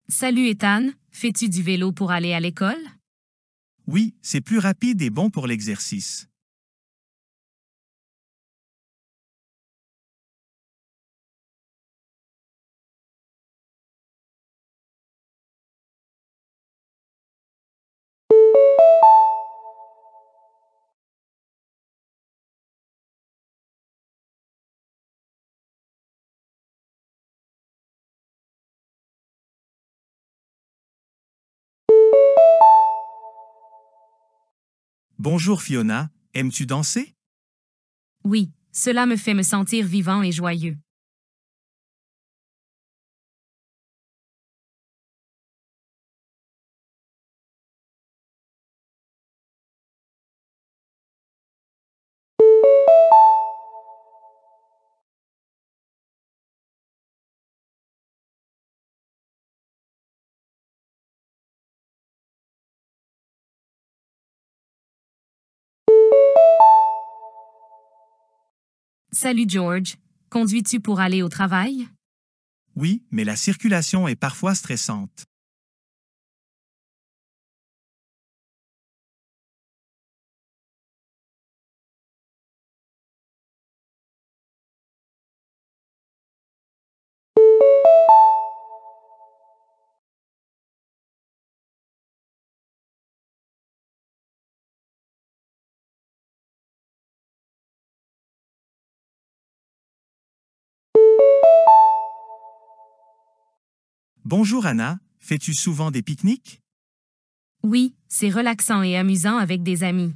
Salut Ethan, fais-tu du vélo pour aller à l'école? Oui, c'est plus rapide et bon pour l'exercice. Bonjour Fiona, aimes-tu danser? Oui, cela me fait me sentir vivant et joyeux. Salut George, conduis-tu pour aller au travail? Oui, mais la circulation est parfois stressante. Bonjour Anna, fais-tu souvent des pique-niques? Oui, c'est relaxant et amusant avec des amis.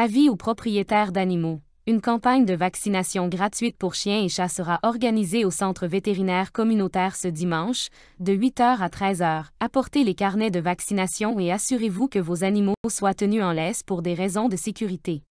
Avis aux propriétaires d'animaux. Une campagne de vaccination gratuite pour chiens et chats sera organisée au centre vétérinaire communautaire ce dimanche, de 8h à 13h. Apportez les carnets de vaccination et assurez-vous que vos animaux soient tenus en laisse pour des raisons de sécurité.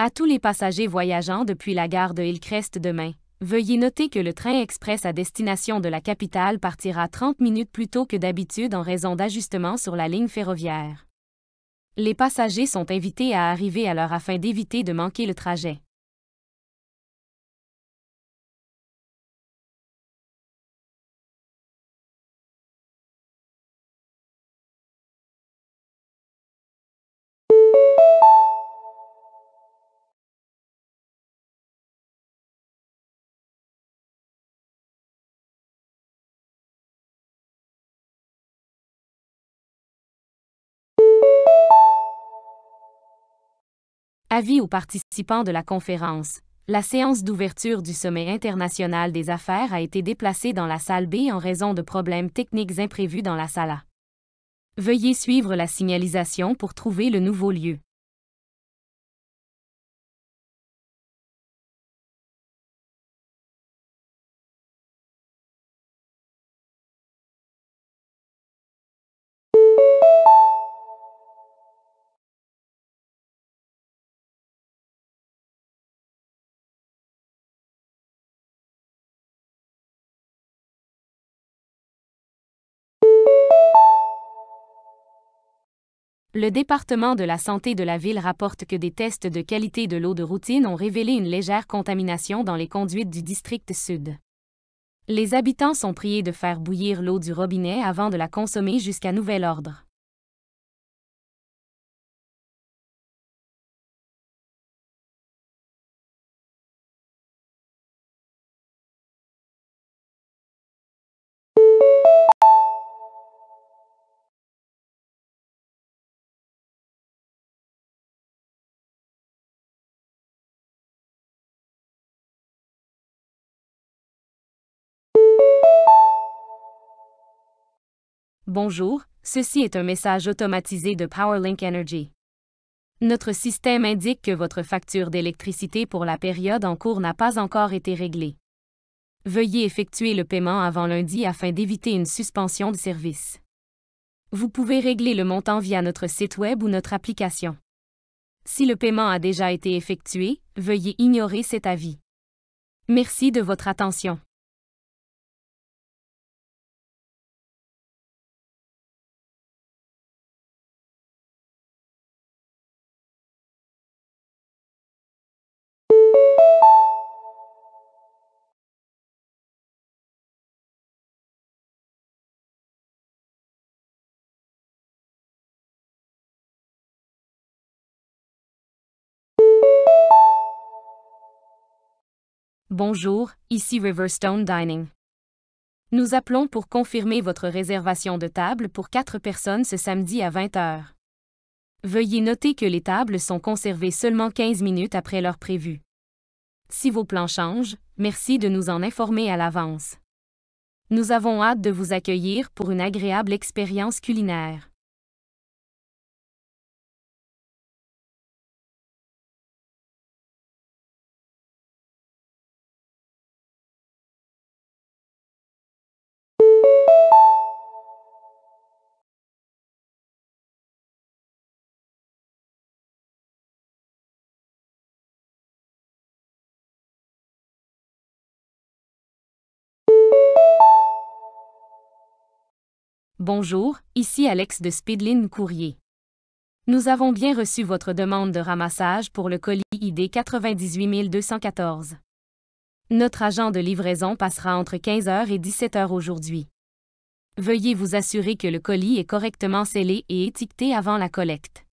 À tous les passagers voyageant depuis la gare de Hillcrest demain, veuillez noter que le train express à destination de la capitale partira 30 minutes plus tôt que d'habitude en raison d'ajustements sur la ligne ferroviaire. Les passagers sont invités à arriver à l'heure afin d'éviter de manquer le trajet. Avis aux participants de la conférence. La séance d'ouverture du Sommet international des affaires a été déplacée dans la salle B en raison de problèmes techniques imprévus dans la salle A. Veuillez suivre la signalisation pour trouver le nouveau lieu. Le département de la santé de la ville rapporte que des tests de qualité de l'eau de routine ont révélé une légère contamination dans les conduites du district sud. Les habitants sont priés de faire bouillir l'eau du robinet avant de la consommer jusqu'à nouvel ordre. Bonjour, ceci est un message automatisé de PowerLink Energy. Notre système indique que votre facture d'électricité pour la période en cours n'a pas encore été réglée. Veuillez effectuer le paiement avant lundi afin d'éviter une suspension de service. Vous pouvez régler le montant via notre site web ou notre application. Si le paiement a déjà été effectué, veuillez ignorer cet avis. Merci de votre attention. Bonjour, ici Riverstone Dining. Nous appelons pour confirmer votre réservation de table pour 4 personnes ce samedi à 20 heures. Veuillez noter que les tables sont conservées seulement 15 minutes après l'heure prévue. Si vos plans changent, merci de nous en informer à l'avance. Nous avons hâte de vous accueillir pour une agréable expérience culinaire. Bonjour, ici Alex de Speedlin Courrier. Nous avons bien reçu votre demande de ramassage pour le colis ID 98214. Notre agent de livraison passera entre 15 heures et 17 heures aujourd'hui. Veuillez vous assurer que le colis est correctement scellé et étiqueté avant la collecte.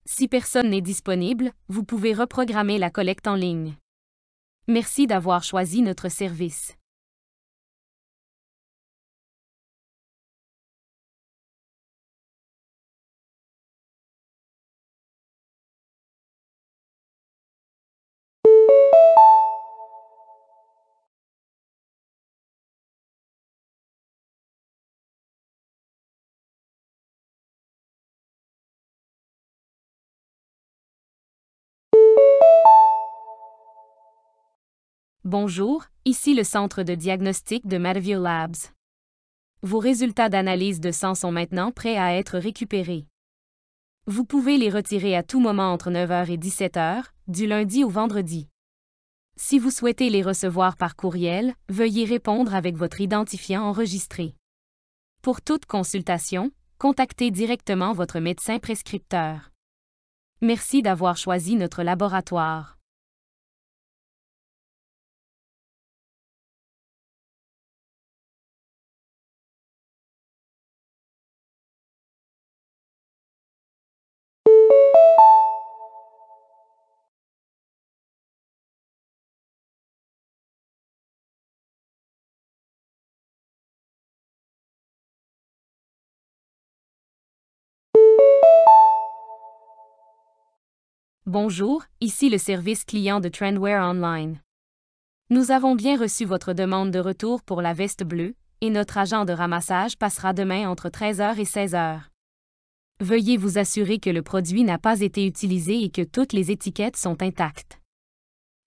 Si personne n'est disponible, vous pouvez reprogrammer la collecte en ligne. Merci d'avoir choisi notre service. Bonjour, ici le centre de diagnostic de Matterview Labs. Vos résultats d'analyse de sang sont maintenant prêts à être récupérés. Vous pouvez les retirer à tout moment entre 9 heures et 17 heures, du lundi au vendredi. Si vous souhaitez les recevoir par courriel, veuillez répondre avec votre identifiant enregistré. Pour toute consultation, contactez directement votre médecin prescripteur. Merci d'avoir choisi notre laboratoire. Bonjour, ici le service client de Trendwear Online. Nous avons bien reçu votre demande de retour pour la veste bleue, et notre agent de ramassage passera demain entre 13 heures et 16 heures. Veuillez vous assurer que le produit n'a pas été utilisé et que toutes les étiquettes sont intactes.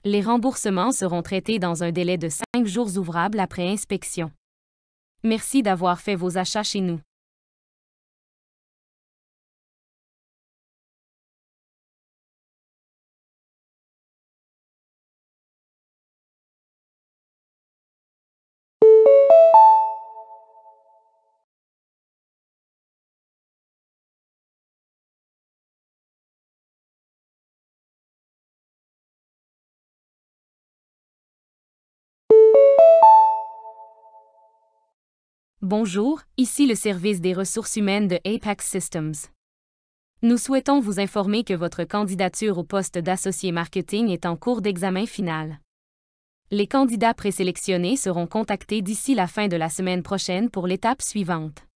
Les remboursements seront traités dans un délai de 5 jours ouvrables après inspection. Merci d'avoir fait vos achats chez nous. Bonjour, ici le service des ressources humaines de Apex Systems. Nous souhaitons vous informer que votre candidature au poste d'associé marketing est en cours d'examen final. Les candidats présélectionnés seront contactés d'ici la fin de la semaine prochaine pour l'étape suivante.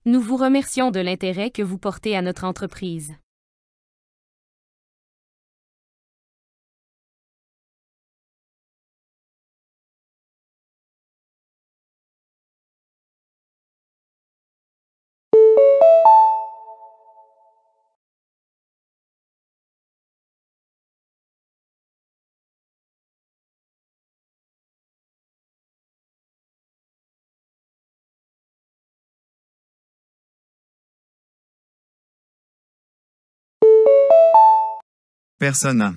Nous vous remercions de l'intérêt que vous portez à notre entreprise. Personne A.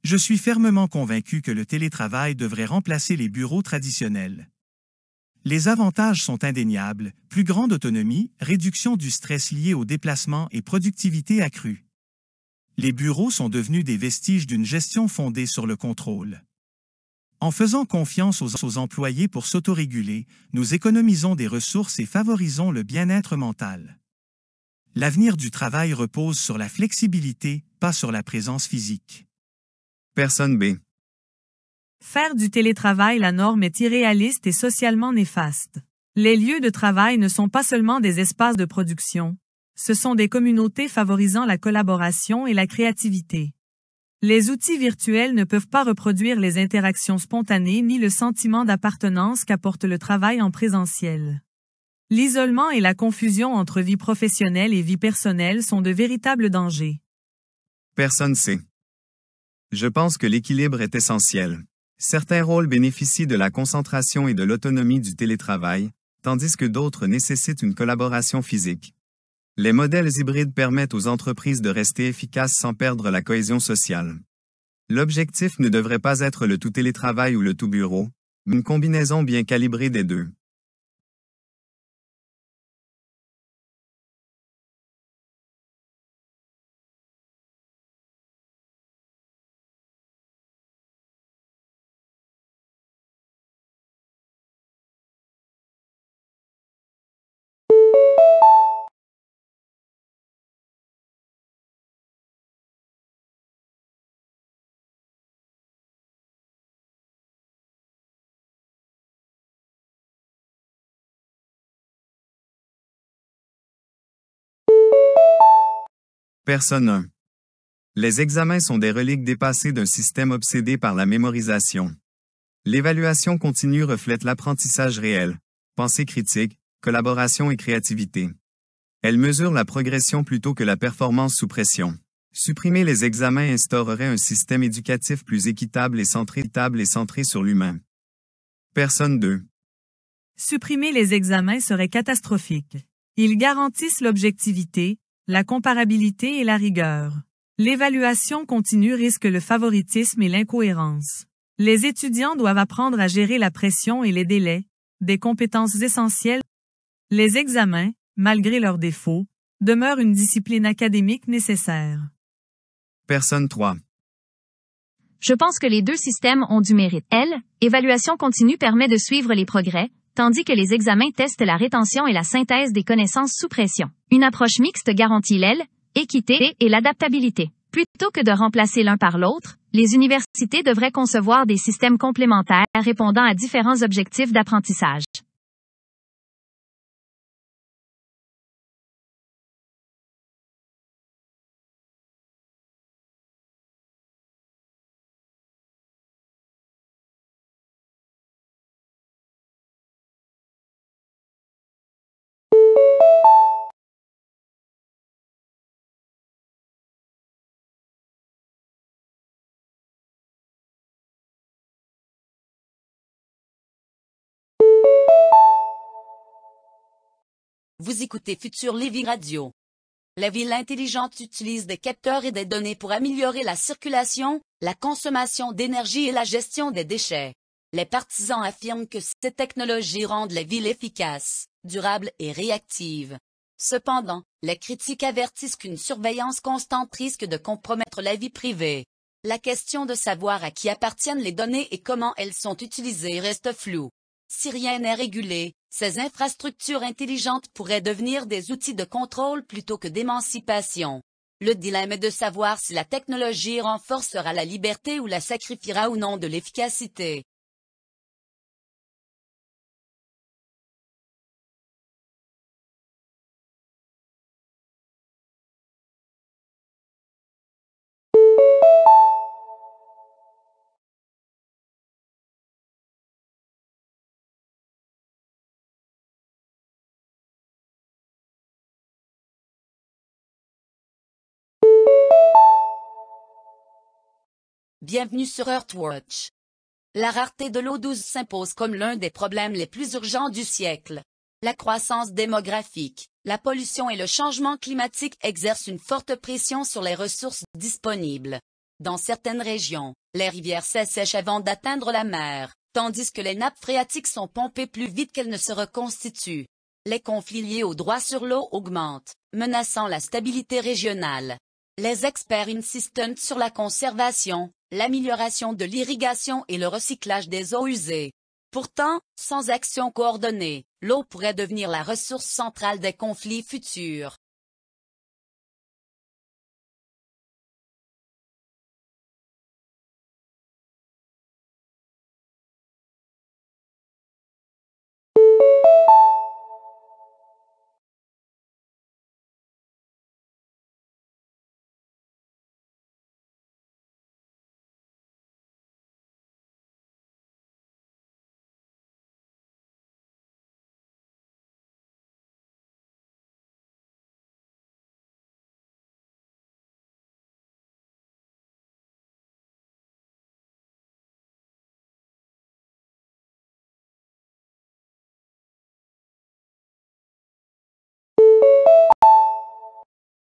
Je suis fermement convaincu que le télétravail devrait remplacer les bureaux traditionnels. Les avantages sont indéniables, plus grande autonomie, réduction du stress lié au déplacement et productivité accrue. Les bureaux sont devenus des vestiges d'une gestion fondée sur le contrôle. En faisant confiance aux employés pour s'autoréguler, nous économisons des ressources et favorisons le bien-être mental. L'avenir du travail repose sur la flexibilité, pas sur la présence physique. Personne B. Faire du télétravail la norme est irréaliste et socialement néfaste. Les lieux de travail ne sont pas seulement des espaces de production, ce sont des communautés favorisant la collaboration et la créativité. Les outils virtuels ne peuvent pas reproduire les interactions spontanées ni le sentiment d'appartenance qu'apporte le travail en présentiel. L'isolement et la confusion entre vie professionnelle et vie personnelle sont de véritables dangers. Personne C. Je pense que l'équilibre est essentiel. Certains rôles bénéficient de la concentration et de l'autonomie du télétravail, tandis que d'autres nécessitent une collaboration physique. Les modèles hybrides permettent aux entreprises de rester efficaces sans perdre la cohésion sociale. L'objectif ne devrait pas être le tout télétravail ou le tout bureau, mais une combinaison bien calibrée des deux. Personne 1. Les examens sont des reliques dépassées d'un système obsédé par la mémorisation. L'évaluation continue reflète l'apprentissage réel, pensée critique, collaboration et créativité. Elle mesure la progression plutôt que la performance sous pression. Supprimer les examens instaurerait un système éducatif plus équitable et centré sur l'humain. Personne 2. Supprimer les examens serait catastrophique. Ils garantissent l'objectivité, la comparabilité et la rigueur. L'évaluation continue risque le favoritisme et l'incohérence. Les étudiants doivent apprendre à gérer la pression et les délais, des compétences essentielles. Les examens, malgré leurs défauts, demeurent une discipline académique nécessaire. Personne 3. Je pense que les deux systèmes ont du mérite. Évaluation continue permet de suivre les progrès, tandis que les examens testent la rétention et la synthèse des connaissances sous pression. Une approche mixte garantit l'équité et l'adaptabilité. Plutôt que de remplacer l'un par l'autre, les universités devraient concevoir des systèmes complémentaires répondant à différents objectifs d'apprentissage. Vous écoutez Futur Lévis Radio. La ville intelligente utilise des capteurs et des données pour améliorer la circulation, la consommation d'énergie et la gestion des déchets. Les partisans affirment que ces technologies rendent les villes efficaces, durables et réactives. Cependant, les critiques avertissent qu'une surveillance constante risque de compromettre la vie privée. La question de savoir à qui appartiennent les données et comment elles sont utilisées reste floue. Si rien n'est régulé, Ces infrastructures intelligentes pourraient devenir des outils de contrôle plutôt que d'émancipation. Le dilemme est de savoir si la technologie renforcera la liberté ou la sacrifiera ou non de l'efficacité. Bienvenue sur Earthwatch. La rareté de l'eau douce s'impose comme l'un des problèmes les plus urgents du siècle. La croissance démographique, la pollution et le changement climatique exercent une forte pression sur les ressources disponibles. Dans certaines régions, les rivières s'assèchent avant d'atteindre la mer, tandis que les nappes phréatiques sont pompées plus vite qu'elles ne se reconstituent. Les conflits liés au droit sur l'eau augmentent, menaçant la stabilité régionale. Les experts insistent sur la conservation, l'amélioration de l'irrigation et le recyclage des eaux usées. Pourtant, sans action coordonnée, l'eau pourrait devenir la ressource centrale des conflits futurs.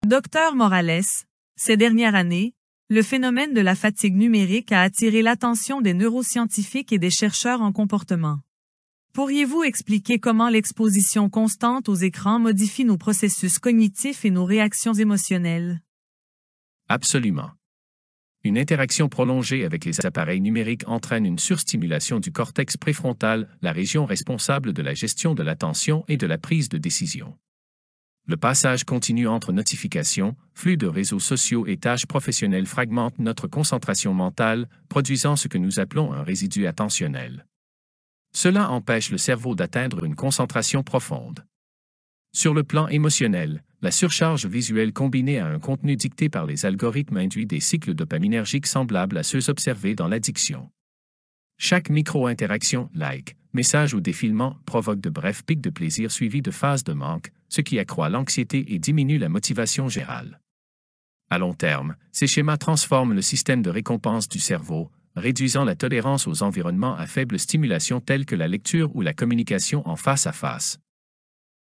Docteur Morales, ces dernières années, le phénomène de la fatigue numérique a attiré l'attention des neuroscientifiques et des chercheurs en comportement. Pourriez-vous expliquer comment l'exposition constante aux écrans modifie nos processus cognitifs et nos réactions émotionnelles? Absolument. Une interaction prolongée avec les appareils numériques entraîne une surstimulation du cortex préfrontal, la région responsable de la gestion de l'attention et de la prise de décision. Le passage continu entre notifications, flux de réseaux sociaux et tâches professionnelles fragmente notre concentration mentale, produisant ce que nous appelons un résidu attentionnel. Cela empêche le cerveau d'atteindre une concentration profonde. Sur le plan émotionnel, la surcharge visuelle combinée à un contenu dicté par les algorithmes induit des cycles dopaminergiques semblables à ceux observés dans l'addiction. Chaque micro-interaction, like, message ou défilement provoque de brefs pics de plaisir suivis de phases de manque, ce qui accroît l'anxiété et diminue la motivation générale. À long terme, ces schémas transforment le système de récompense du cerveau, réduisant la tolérance aux environnements à faible stimulation tels que la lecture ou la communication en face à face.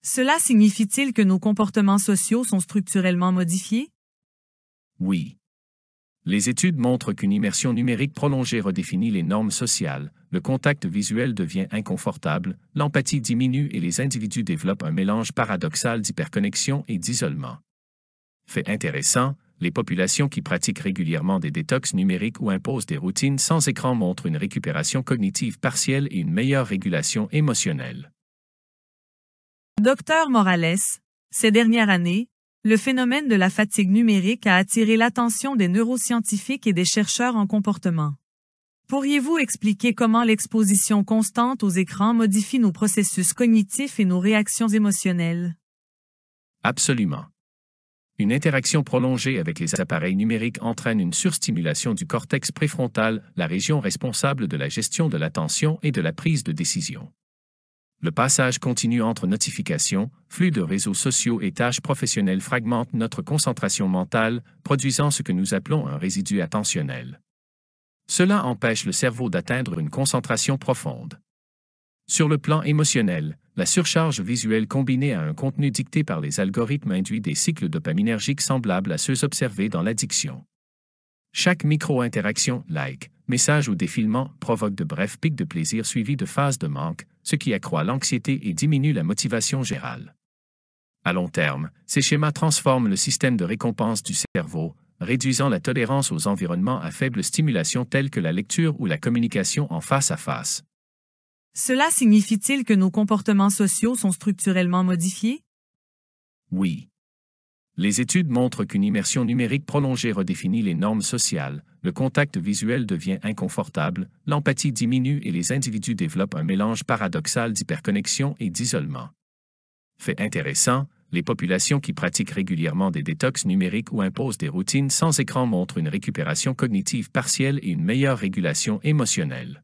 Cela signifie-t-il que nos comportements sociaux sont structurellement modifiés? Oui. Les études montrent qu'une immersion numérique prolongée redéfinit les normes sociales, le contact visuel devient inconfortable, l'empathie diminue et les individus développent un mélange paradoxal d'hyperconnexion et d'isolement. Fait intéressant, les populations qui pratiquent régulièrement des détox numériques ou imposent des routines sans écran montrent une récupération cognitive partielle et une meilleure régulation émotionnelle. Docteur Morales, ces dernières années, le phénomène de la fatigue numérique a attiré l'attention des neuroscientifiques et des chercheurs en comportement. Pourriez-vous expliquer comment l'exposition constante aux écrans modifie nos processus cognitifs et nos réactions émotionnelles? Absolument. Une interaction prolongée avec les appareils numériques entraîne une surstimulation du cortex préfrontal, la région responsable de la gestion de l'attention et de la prise de décision. Le passage continu entre notifications, flux de réseaux sociaux et tâches professionnelles fragmente notre concentration mentale, produisant ce que nous appelons un résidu attentionnel. Cela empêche le cerveau d'atteindre une concentration profonde. Sur le plan émotionnel, la surcharge visuelle combinée à un contenu dicté par les algorithmes induit des cycles dopaminergiques semblables à ceux observés dans l'addiction. Chaque micro-interaction, like, message ou défilement provoque de brefs pics de plaisir suivis de phases de manque, ce qui accroît l'anxiété et diminue la motivation générale. À long terme, ces schémas transforment le système de récompense du cerveau, réduisant la tolérance aux environnements à faible stimulation tels que la lecture ou la communication en face à face. Cela signifie-t-il que nos comportements sociaux sont structurellement modifiés? Oui. Les études montrent qu'une immersion numérique prolongée redéfinit les normes sociales, le contact visuel devient inconfortable, l'empathie diminue et les individus développent un mélange paradoxal d'hyperconnexion et d'isolement. Fait intéressant, les populations qui pratiquent régulièrement des détox numériques ou imposent des routines sans écran montrent une récupération cognitive partielle et une meilleure régulation émotionnelle.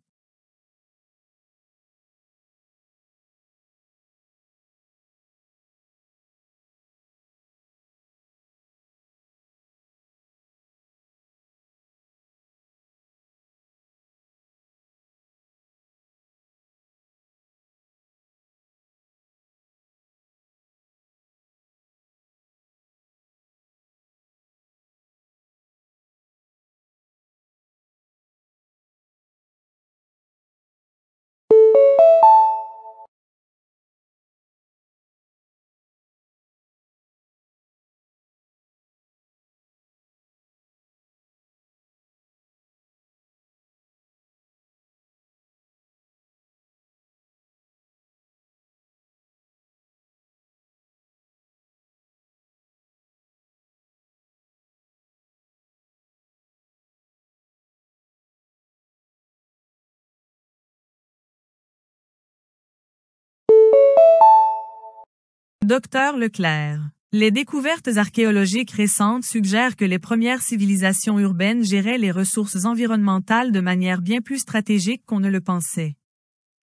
Docteur Leclerc. Les découvertes archéologiques récentes suggèrent que les premières civilisations urbaines géraient les ressources environnementales de manière bien plus stratégique qu'on ne le pensait.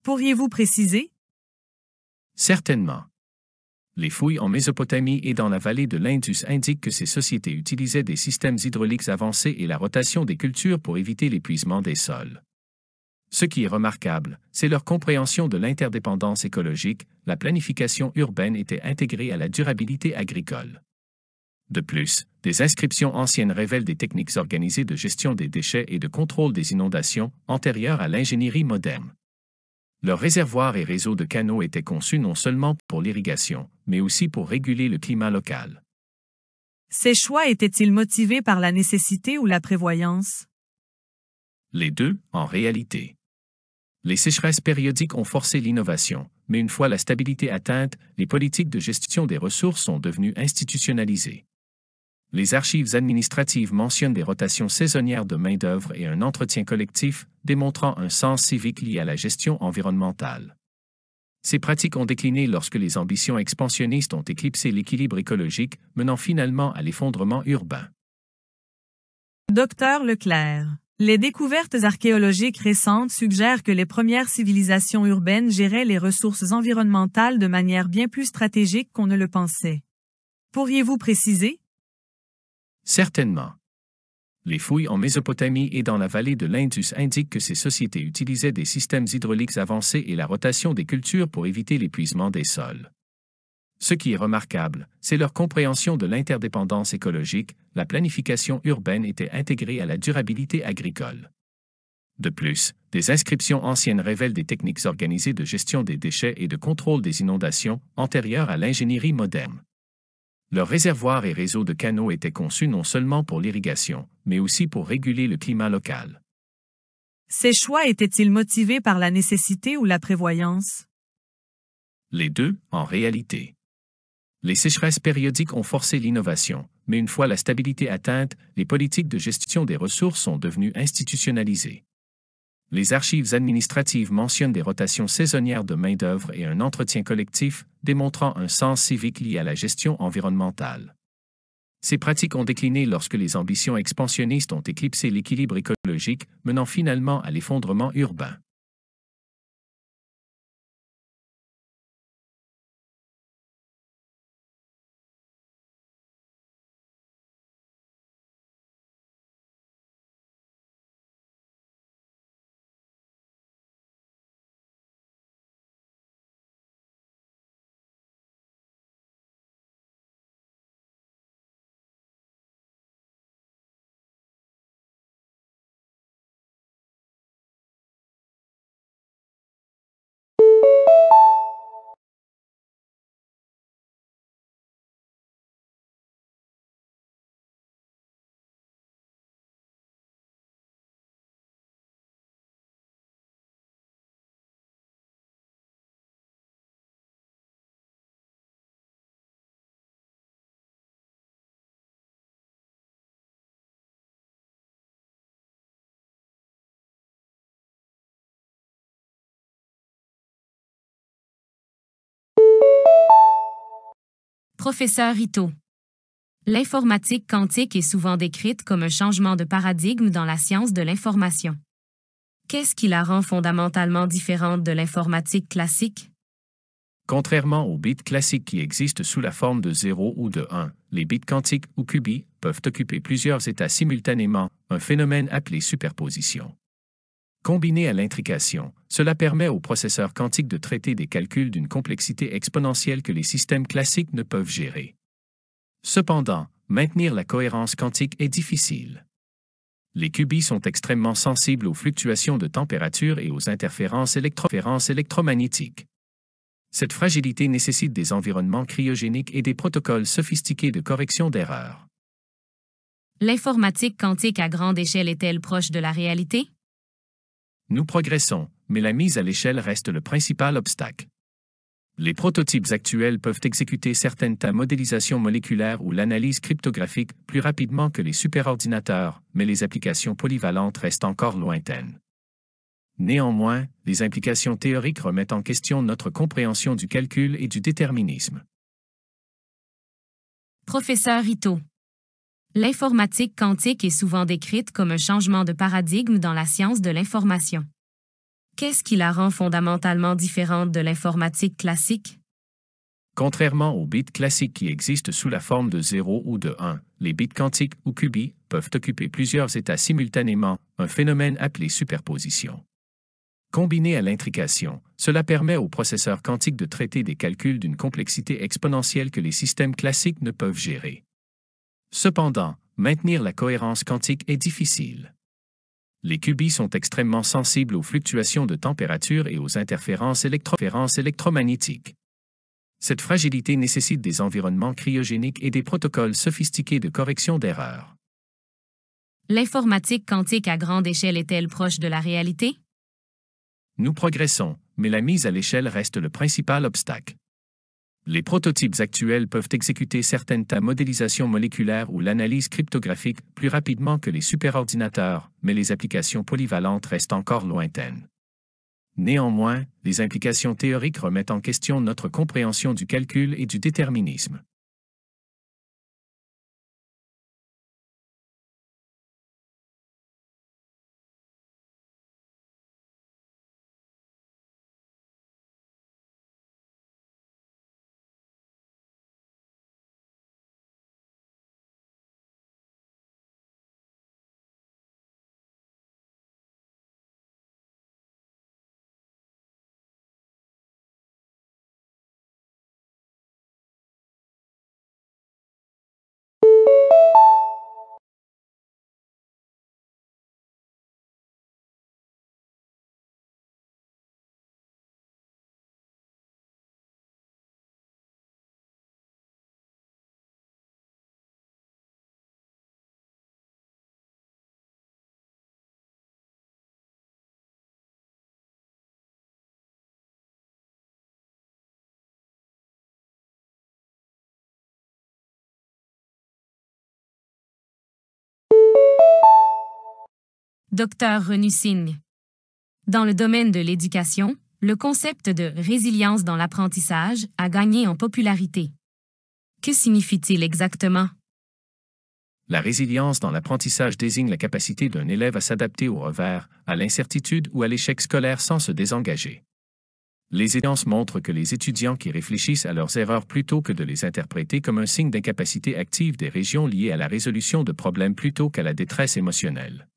Pourriez-vous préciser? Certainement. Les fouilles en Mésopotamie et dans la vallée de l'Indus indiquent que ces sociétés utilisaient des systèmes hydrauliques avancés et la rotation des cultures pour éviter l'épuisement des sols. Ce qui est remarquable, c'est leur compréhension de l'interdépendance écologique, la planification urbaine était intégrée à la durabilité agricole. De plus, des inscriptions anciennes révèlent des techniques organisées de gestion des déchets et de contrôle des inondations, antérieures à l'ingénierie moderne. Leurs réservoirs et réseaux de canaux étaient conçus non seulement pour l'irrigation, mais aussi pour réguler le climat local. Ces choix étaient-ils motivés par la nécessité ou la prévoyance? Les deux, en réalité. Les sécheresses périodiques ont forcé l'innovation, mais une fois la stabilité atteinte, les politiques de gestion des ressources sont devenues institutionnalisées. Les archives administratives mentionnent des rotations saisonnières de main-d'œuvre et un entretien collectif, démontrant un sens civique lié à la gestion environnementale. Ces pratiques ont décliné lorsque les ambitions expansionnistes ont éclipsé l'équilibre écologique, menant finalement à l'effondrement urbain. Docteur Leclerc. Les découvertes archéologiques récentes suggèrent que les premières civilisations urbaines géraient les ressources environnementales de manière bien plus stratégique qu'on ne le pensait. Pourriez-vous préciser? Certainement. Les fouilles en Mésopotamie et dans la vallée de l'Indus indiquent que ces sociétés utilisaient des systèmes hydrauliques avancés et la rotation des cultures pour éviter l'épuisement des sols. Ce qui est remarquable, c'est leur compréhension de l'interdépendance écologique, la planification urbaine était intégrée à la durabilité agricole. De plus, des inscriptions anciennes révèlent des techniques organisées de gestion des déchets et de contrôle des inondations, antérieures à l'ingénierie moderne. Leurs réservoirs et réseaux de canaux étaient conçus non seulement pour l'irrigation, mais aussi pour réguler le climat local. Ces choix étaient-ils motivés par la nécessité ou la prévoyance? Les deux, en réalité. Les sécheresses périodiques ont forcé l'innovation, mais une fois la stabilité atteinte, les politiques de gestion des ressources sont devenues institutionnalisées. Les archives administratives mentionnent des rotations saisonnières de main-d'œuvre et un entretien collectif, démontrant un sens civique lié à la gestion environnementale. Ces pratiques ont décliné lorsque les ambitions expansionnistes ont éclipsé l'équilibre écologique, menant finalement à l'effondrement urbain. Professeur Ito. L'informatique quantique est souvent décrite comme un changement de paradigme dans la science de l'information. Qu'est-ce qui la rend fondamentalement différente de l'informatique classique? Contrairement aux bits classiques qui existent sous la forme de 0 ou de 1, les bits quantiques ou qubits peuvent occuper plusieurs états simultanément, un phénomène appelé superposition. Combiné à l'intrication, cela permet aux processeurs quantiques de traiter des calculs d'une complexité exponentielle que les systèmes classiques ne peuvent gérer. Cependant, maintenir la cohérence quantique est difficile. Les qubits sont extrêmement sensibles aux fluctuations de température et aux interférences électromagnétiques. Cette fragilité nécessite des environnements cryogéniques et des protocoles sophistiqués de correction d'erreurs. L'informatique quantique à grande échelle est-elle proche de la réalité? Nous progressons, mais la mise à l'échelle reste le principal obstacle. Les prototypes actuels peuvent exécuter certaines tâches de modélisation moléculaire ou l'analyse cryptographique plus rapidement que les superordinateurs, mais les applications polyvalentes restent encore lointaines. Néanmoins, les implications théoriques remettent en question notre compréhension du calcul et du déterminisme. Professeur Ito. L'informatique quantique est souvent décrite comme un changement de paradigme dans la science de l'information. Qu'est-ce qui la rend fondamentalement différente de l'informatique classique? Contrairement aux bits classiques qui existent sous la forme de 0 ou de 1, les bits quantiques ou qubits peuvent occuper plusieurs états simultanément, un phénomène appelé superposition. Combiné à l'intrication, cela permet aux processeurs quantiques de traiter des calculs d'une complexité exponentielle que les systèmes classiques ne peuvent gérer. Cependant, maintenir la cohérence quantique est difficile. Les qubits sont extrêmement sensibles aux fluctuations de température et aux interférences électromagnétiques. Cette fragilité nécessite des environnements cryogéniques et des protocoles sophistiqués de correction d'erreurs. L'informatique quantique à grande échelle est-elle proche de la réalité? Nous progressons, mais la mise à l'échelle reste le principal obstacle. Les prototypes actuels peuvent exécuter certaines tâches de modélisation moléculaire ou l'analyse cryptographique plus rapidement que les superordinateurs, mais les applications polyvalentes restent encore lointaines. Néanmoins, les implications théoriques remettent en question notre compréhension du calcul et du déterminisme. Dr Renusigne. Dans le domaine de l'éducation, le concept de résilience dans l'apprentissage a gagné en popularité. Que signifie-t-il exactement? La résilience dans l'apprentissage désigne la capacité d'un élève à s'adapter au revers, à l'incertitude ou à l'échec scolaire sans se désengager. Les étudiants montrent que les étudiants qui réfléchissent à leurs erreurs plutôt que de les interpréter comme un signe d'incapacité active des régions liées à la résolution de problèmes plutôt qu'à la détresse émotionnelle.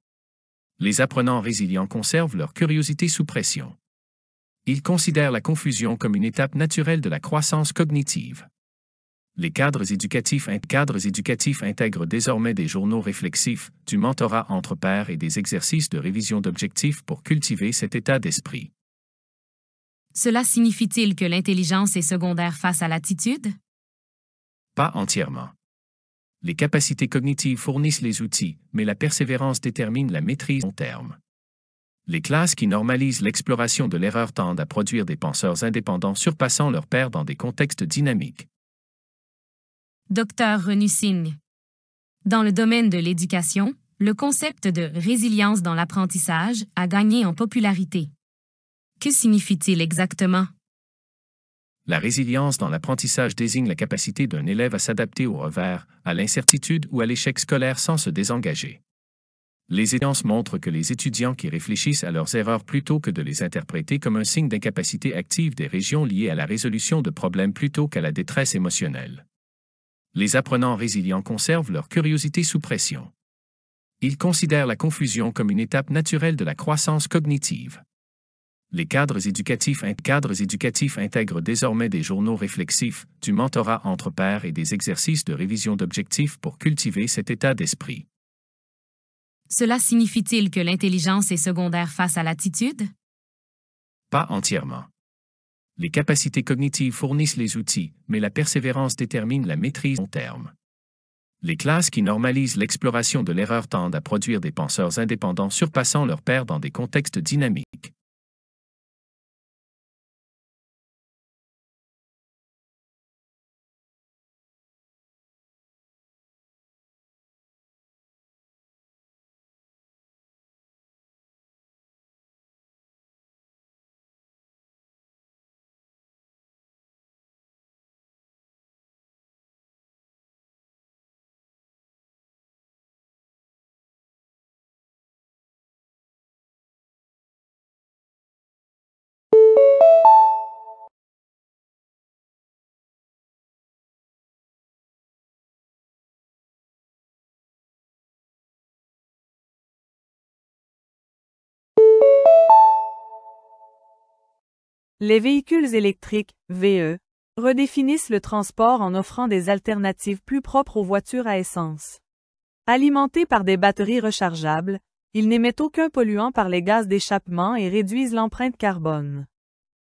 Les apprenants résilients conservent leur curiosité sous pression. Ils considèrent la confusion comme une étape naturelle de la croissance cognitive. Les cadres éducatifs intègrent désormais des journaux réflexifs, du mentorat entre pairs et des exercices de révision d'objectifs pour cultiver cet état d'esprit. Cela signifie-t-il que l'intelligence est secondaire face à l'attitude? Pas entièrement. Les capacités cognitives fournissent les outils, mais la persévérance détermine la maîtrise à long terme. Les classes qui normalisent l'exploration de l'erreur tendent à produire des penseurs indépendants surpassant leurs pairs dans des contextes dynamiques. Dr Renusigne. Dans le domaine de l'éducation, le concept de résilience dans l'apprentissage a gagné en popularité. Que signifie-t-il exactement? La résilience dans l'apprentissage désigne la capacité d'un élève à s'adapter au revers, à l'incertitude ou à l'échec scolaire sans se désengager. Les étudiantes montrent que les étudiants qui réfléchissent à leurs erreurs plutôt que de les interpréter comme un signe d'incapacité active des régions liées à la résolution de problèmes plutôt qu'à la détresse émotionnelle. Les apprenants résilients conservent leur curiosité sous pression. Ils considèrent la confusion comme une étape naturelle de la croissance cognitive. Les cadres éducatifs intègrent désormais des journaux réflexifs, du mentorat entre pairs et des exercices de révision d'objectifs pour cultiver cet état d'esprit. Cela signifie-t-il que l'intelligence est secondaire face à l'attitude? Pas entièrement. Les capacités cognitives fournissent les outils, mais la persévérance détermine la maîtrise long terme. Les classes qui normalisent l'exploration de l'erreur tendent à produire des penseurs indépendants surpassant leurs pairs dans des contextes dynamiques. Les véhicules électriques, VE, redéfinissent le transport en offrant des alternatives plus propres aux voitures à essence. Alimentés par des batteries rechargeables, ils n'émettent aucun polluant par les gaz d'échappement et réduisent l'empreinte carbone.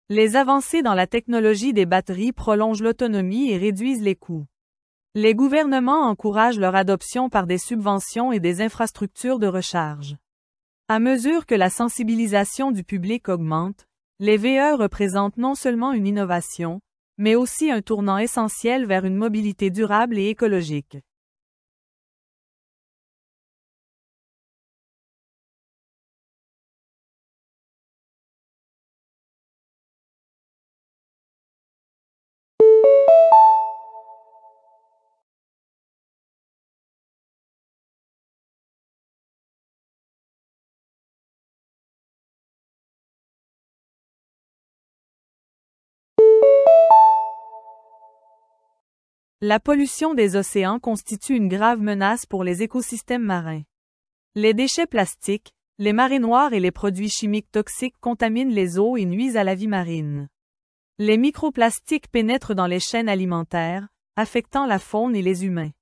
Les avancées dans la technologie des batteries prolongent l'autonomie et réduisent les coûts. Les gouvernements encouragent leur adoption par des subventions et des infrastructures de recharge. À mesure que la sensibilisation du public augmente, les VE représentent non seulement une innovation, mais aussi un tournant essentiel vers une mobilité durable et écologique. La pollution des océans constitue une grave menace pour les écosystèmes marins. Les déchets plastiques, les marées noires et les produits chimiques toxiques contaminent les eaux et nuisent à la vie marine. Les microplastiques pénètrent dans les chaînes alimentaires, affectant la faune et les humains.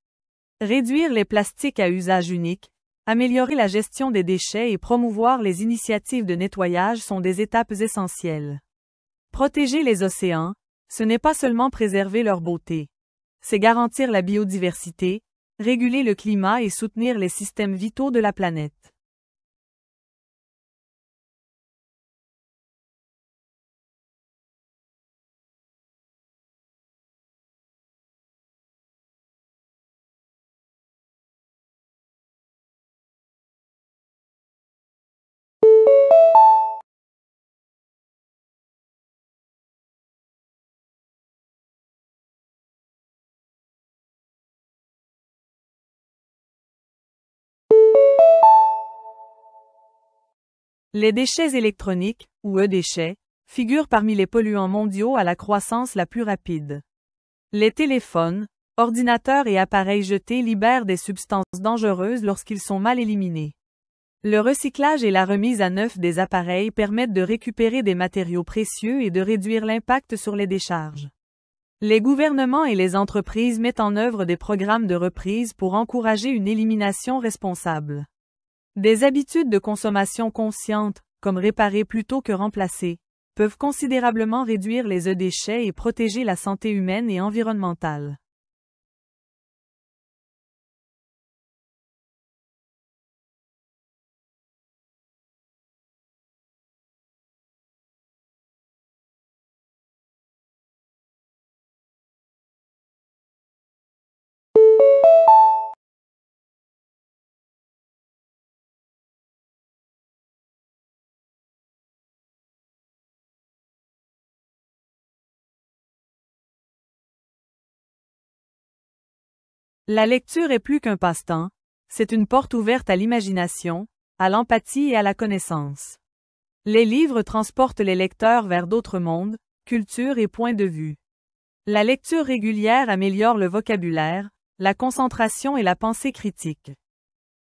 Réduire les plastiques à usage unique, améliorer la gestion des déchets et promouvoir les initiatives de nettoyage sont des étapes essentielles. Protéger les océans, ce n'est pas seulement préserver leur beauté. C'est garantir la biodiversité, réguler le climat et soutenir les systèmes vitaux de la planète. Les déchets électroniques, ou e-déchets, figurent parmi les polluants mondiaux à la croissance la plus rapide. Les téléphones, ordinateurs et appareils jetés libèrent des substances dangereuses lorsqu'ils sont mal éliminés. Le recyclage et la remise à neuf des appareils permettent de récupérer des matériaux précieux et de réduire l'impact sur les décharges. Les gouvernements et les entreprises mettent en œuvre des programmes de reprise pour encourager une élimination responsable. Des habitudes de consommation conscientes, comme réparer plutôt que remplacer, peuvent considérablement réduire les e-déchets et protéger la santé humaine et environnementale. La lecture est plus qu'un passe-temps, c'est une porte ouverte à l'imagination, à l'empathie et à la connaissance. Les livres transportent les lecteurs vers d'autres mondes, cultures et points de vue. La lecture régulière améliore le vocabulaire, la concentration et la pensée critique.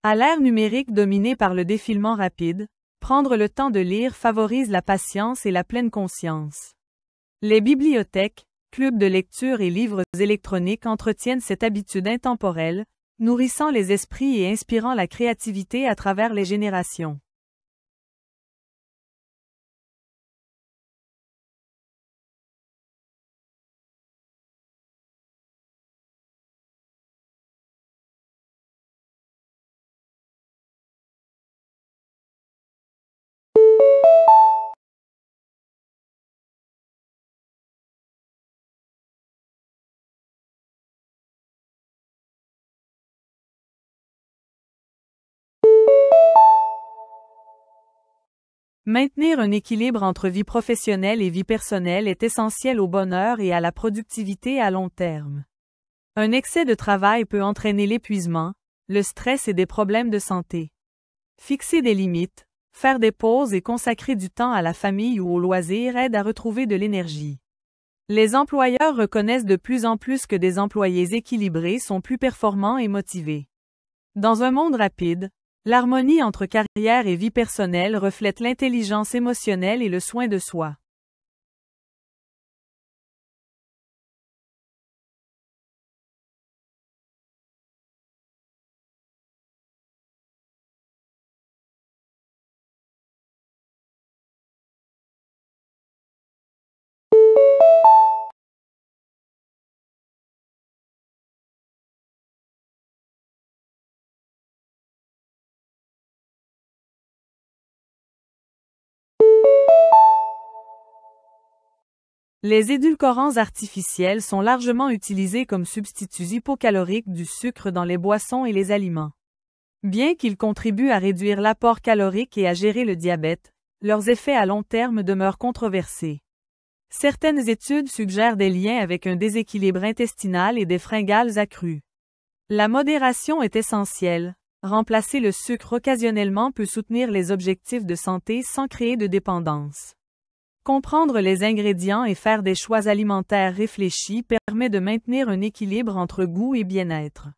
À l'ère numérique dominée par le défilement rapide, prendre le temps de lire favorise la patience et la pleine conscience. Les bibliothèques, clubs de lecture et livres électroniques entretiennent cette habitude intemporelle, nourrissant les esprits et inspirant la créativité à travers les générations. Maintenir un équilibre entre vie professionnelle et vie personnelle est essentiel au bonheur et à la productivité à long terme. Un excès de travail peut entraîner l'épuisement, le stress et des problèmes de santé. Fixer des limites, faire des pauses et consacrer du temps à la famille ou aux loisirs aide à retrouver de l'énergie. Les employeurs reconnaissent de plus en plus que des employés équilibrés sont plus performants et motivés. Dans un monde rapide, l'harmonie entre carrière et vie personnelle reflète l'intelligence émotionnelle et le soin de soi. Les édulcorants artificiels sont largement utilisés comme substituts hypocaloriques du sucre dans les boissons et les aliments. Bien qu'ils contribuent à réduire l'apport calorique et à gérer le diabète, leurs effets à long terme demeurent controversés. Certaines études suggèrent des liens avec un déséquilibre intestinal et des fringales accrues. La modération est essentielle. Remplacer le sucre occasionnellement peut soutenir les objectifs de santé sans créer de dépendance. Comprendre les ingrédients et faire des choix alimentaires réfléchis permet de maintenir un équilibre entre goût et bien-être.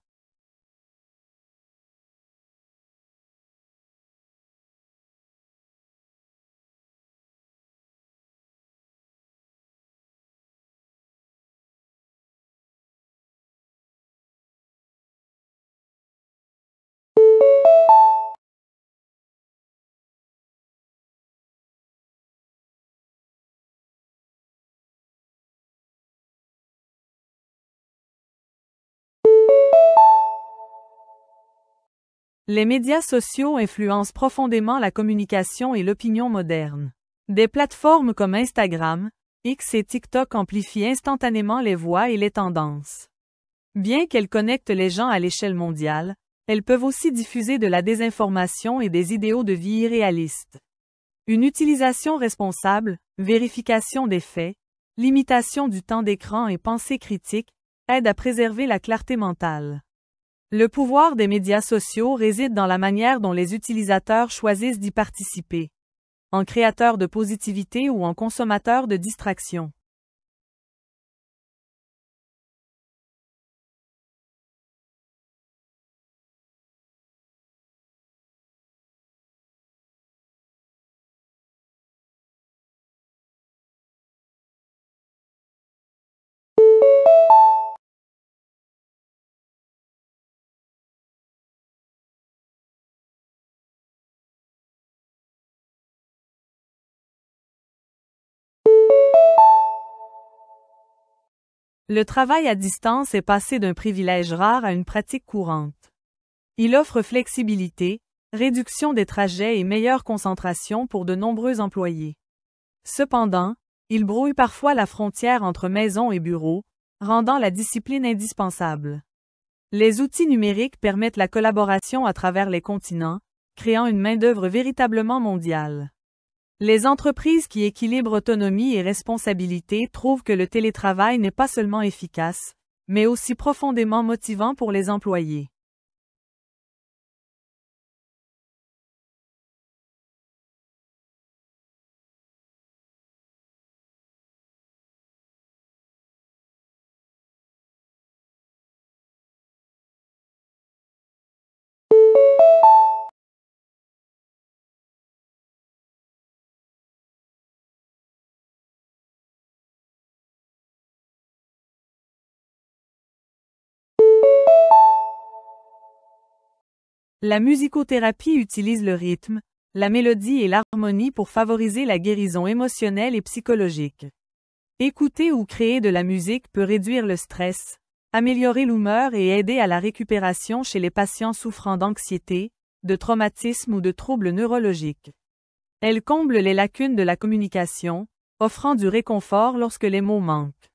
Les médias sociaux influencent profondément la communication et l'opinion moderne. Des plateformes comme Instagram, X et TikTok amplifient instantanément les voix et les tendances. Bien qu'elles connectent les gens à l'échelle mondiale, elles peuvent aussi diffuser de la désinformation et des idéaux de vie irréalistes. Une utilisation responsable, vérification des faits, limitation du temps d'écran et pensée critique aident à préserver la clarté mentale. Le pouvoir des médias sociaux réside dans la manière dont les utilisateurs choisissent d'y participer. En créateurs de positivité ou en consommateurs de distraction. Le travail à distance est passé d'un privilège rare à une pratique courante. Il offre flexibilité, réduction des trajets et meilleure concentration pour de nombreux employés. Cependant, il brouille parfois la frontière entre maison et bureau, rendant la discipline indispensable. Les outils numériques permettent la collaboration à travers les continents, créant une main-d'œuvre véritablement mondiale. Les entreprises qui équilibrent autonomie et responsabilité trouvent que le télétravail n'est pas seulement efficace, mais aussi profondément motivant pour les employés. La musicothérapie utilise le rythme, la mélodie et l'harmonie pour favoriser la guérison émotionnelle et psychologique. Écouter ou créer de la musique peut réduire le stress, améliorer l'humeur et aider à la récupération chez les patients souffrant d'anxiété, de traumatisme ou de troubles neurologiques. Elle comble les lacunes de la communication, offrant du réconfort lorsque les mots manquent.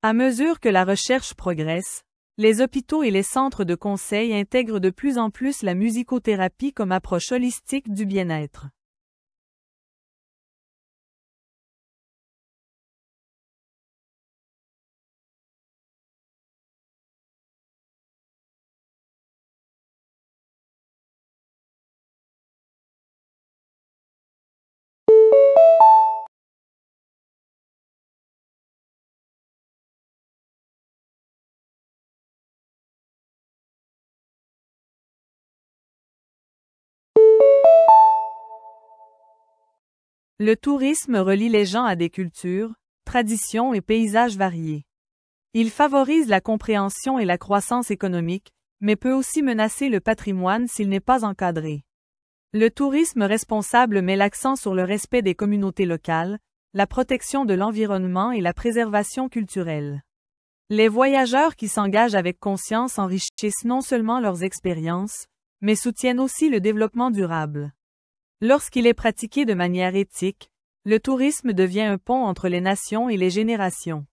À mesure que la recherche progresse, les hôpitaux et les centres de conseil intègrent de plus en plus la musicothérapie comme approche holistique du bien-être. Le tourisme relie les gens à des cultures, traditions et paysages variés. Il favorise la compréhension et la croissance économique, mais peut aussi menacer le patrimoine s'il n'est pas encadré. Le tourisme responsable met l'accent sur le respect des communautés locales, la protection de l'environnement et la préservation culturelle. Les voyageurs qui s'engagent avec conscience enrichissent non seulement leurs expériences, mais soutiennent aussi le développement durable. Lorsqu'il est pratiqué de manière éthique, le tourisme devient un pont entre les nations et les générations.